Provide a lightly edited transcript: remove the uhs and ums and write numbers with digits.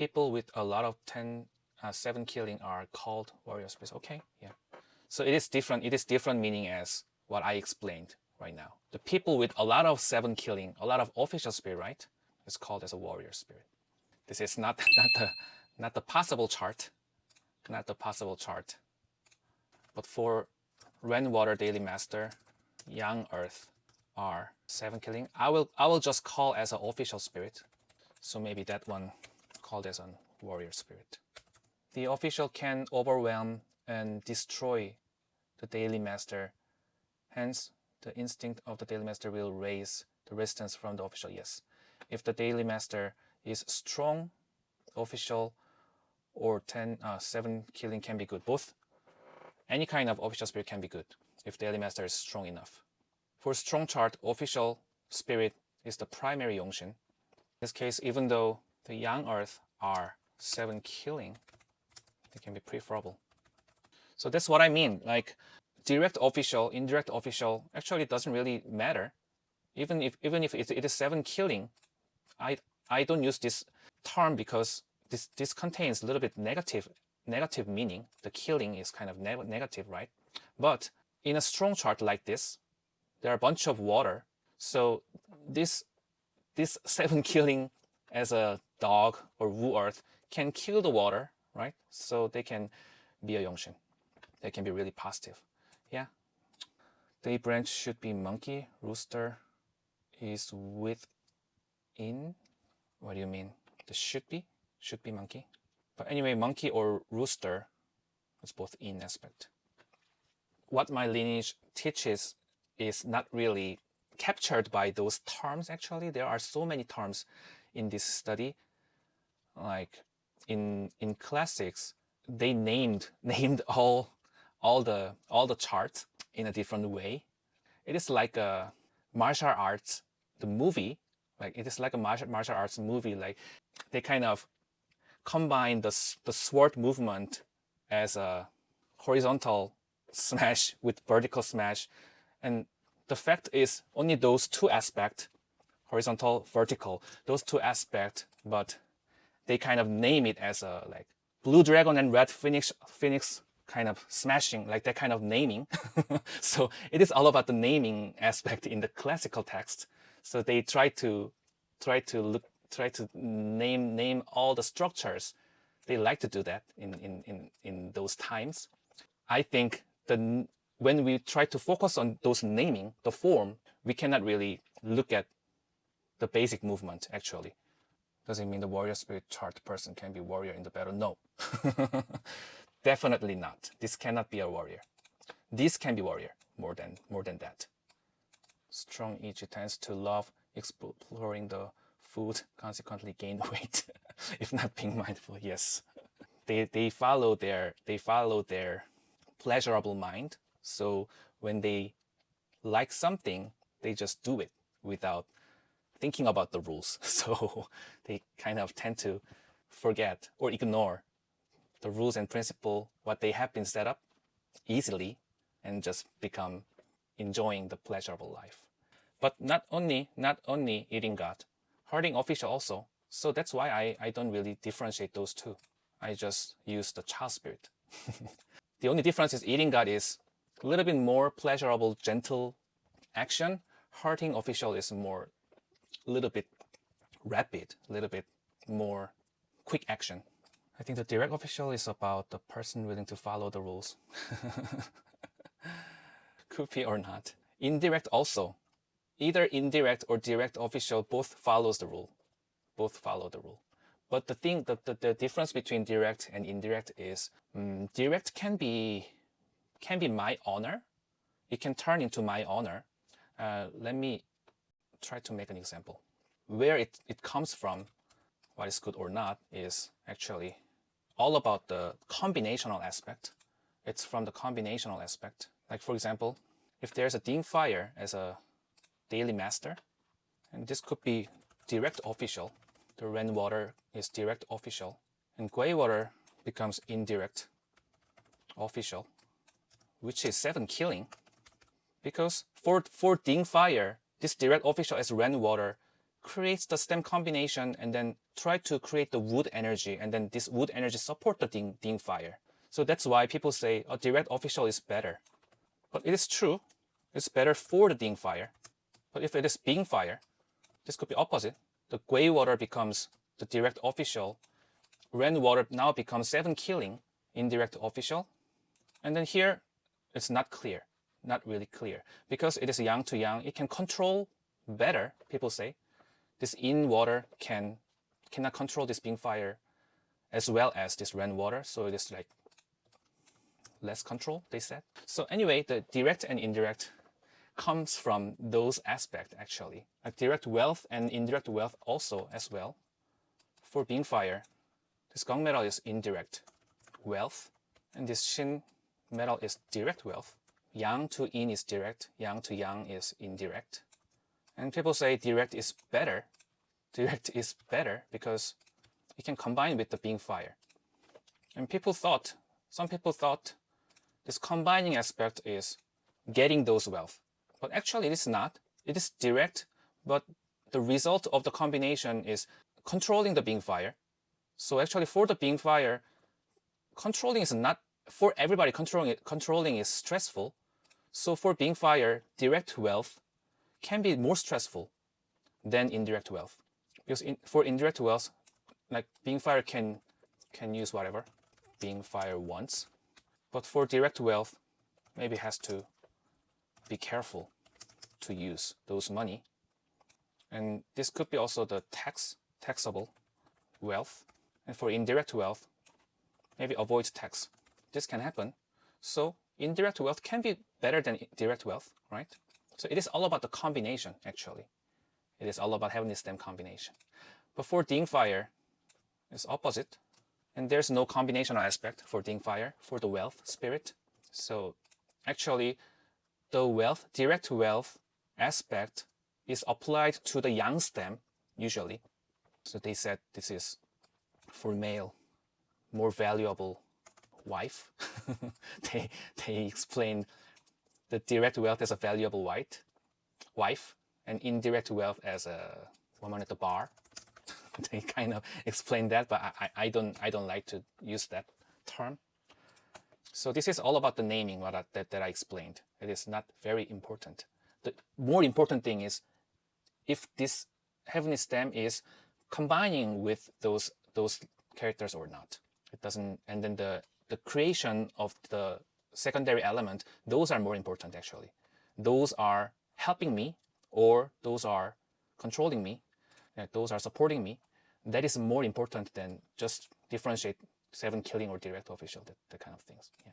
people with a lot of 7 killing are called warrior spirits. Okay, yeah. So it is different. It is different meaning as what I explained right now. The people with a lot of 7 killing, a lot of official spirit, right? It's called as a warrior spirit. This is not the possible chart, not the possible chart. But for Rainwater Daily Master, Young Earth are 7 killing. I will just call as an official spirit. So maybe that one called as a warrior spirit. The official can overwhelm and destroy the Daily Master. Hence, the instinct of the Daily Master will raise the resistance from the official. Yes. If the Daily Master is strong, official, or 7 killing can be good. Both. Any kind of official spirit can be good if the Daily Master is strong enough. For strong chart, official spirit is the primary Yongshin. In this case, even though the Young Earth are 7 killing, they can be preferable. So that's what I mean. Like direct official, indirect official, actually it doesn't really matter. Even if it is 7 killing, I don't use this term because this contains a little bit negative meaning. The killing is kind of negative, right? But in a strong chart like this, there are a bunch of water. So this 7 killing as a dog or Wu Earth can kill the water, right? So they can be a Yongshin. They can be really positive. Yeah. Day branch should be monkey. Rooster is within. What do you mean? The should be monkey. But anyway, monkey or rooster is both in aspect. What my lineage teaches is not really captured by those terms. Actually, there are so many terms in this study. Like in classics, they named all the charts in a different way. It is like a martial arts, the movie. Like it is like a martial arts movie. Like they kind of combine the sword movement as a horizontal smash with vertical smash, and the fact is only those 2 aspects, horizontal, vertical, those 2 aspects, but they kind of name it as a like blue dragon and red phoenix kind of smashing, like that kind of naming. So it is all about the naming aspect in the classical text. So they try to name all the structures. They like to do that in those times. I think when we try to focus on those naming, the form, we cannot really look at the basic movement actually. Does it mean the warrior spirit chart person can be warrior in the battle? No. Definitely not. This cannot be a warrior. This can be warrior more than that. Strong Ichi tends to love exploring the food, consequently gain weight if not being mindful. Yes. They follow their pleasurable mind. So when they like something, they just do it without thinking about the rules. So they kind of tend to forget or ignore the rules and principle, what they have been set up easily, and just become enjoying the pleasurable life. But not only eating God, hurting official also. So that's why I don't really differentiate those 2. I just use the child spirit. The only difference is eating God is a little bit more pleasurable, gentle action. Hurting official is more, a little bit rapid, a little bit more quick action. I think the direct official is about the person willing to follow the rules. Could be or not. Indirect also. Either indirect or direct official both follows the rule. Both follow the rule. But the thing, the difference between direct and indirect is direct can be my honor. It can turn into my honor. Let me try to make an example. Where it comes from, what is good or not, is actually all about the combinational aspect. It's from the combinational aspect. Like for example, if there's a Ding Fire as a daily master, and this could be direct official. The Rainwater is direct official, and Gray Water becomes indirect official, which is 7 killing. Because for Ding Fire, this direct official as Rainwater creates the stem combination and then try to create the wood energy, and then this wood energy support the ding fire. So that's why people say a direct official is better. But it is true, it's better for the ding fire. But if it is Bing fire, this could be opposite. The gray water becomes the direct official. Red water now becomes 7 killing indirect official. And then here, it's not clear, not really clear. Because it is yang to yang, it can control better, people say. This in water cannot control this Bing fire as well as this red water. So it is like less control, they said. So anyway, the direct and indirect comes from those aspects actually. Like direct wealth and indirect wealth also as well. For Bing fire, this gong metal is indirect wealth, and this shin metal is direct wealth. Yang to yin is direct, yang to yang is indirect. And people say direct is better. Direct is better because it can combine with the Bing fire. And some people thought this combining aspect is getting those wealth. But actually it is not. It is direct, but the result of the combination is controlling the Bing fire. So actually for the Bing fire, controlling is not, for everybody controlling is stressful. So for Bing fire, direct wealth can be more stressful than indirect wealth. Because for indirect wealth, like Bing fire can use whatever Bing fire wants. But for direct wealth, maybe has to be careful to use those money. And this could be also the taxable wealth. And for indirect wealth, maybe avoid tax. This can happen. So indirect wealth can be better than direct wealth, right? So it is all about the combination, actually. It is all about having this stem combination. But for ding fire, it's opposite. And there's no combinational aspect for ding fire, for the wealth spirit. So actually, the wealth, direct wealth aspect is applied to the yang stem, usually. So they said this is for male, more valuable wife. they explain the direct wealth as a valuable wife, and indirect wealth as a woman at the bar. They kind of explain that, but I don't like to use that term. So this is all about the naming that I explained. It is not very important. The more important thing is if this heavenly stem is combining with those characters or not. It doesn't, and then the creation of the secondary element, those are more important actually. Those are helping me, or those are controlling me, those are supporting me. That is more important than just differentiate 7 killing or direct official, that kind of things. Yeah.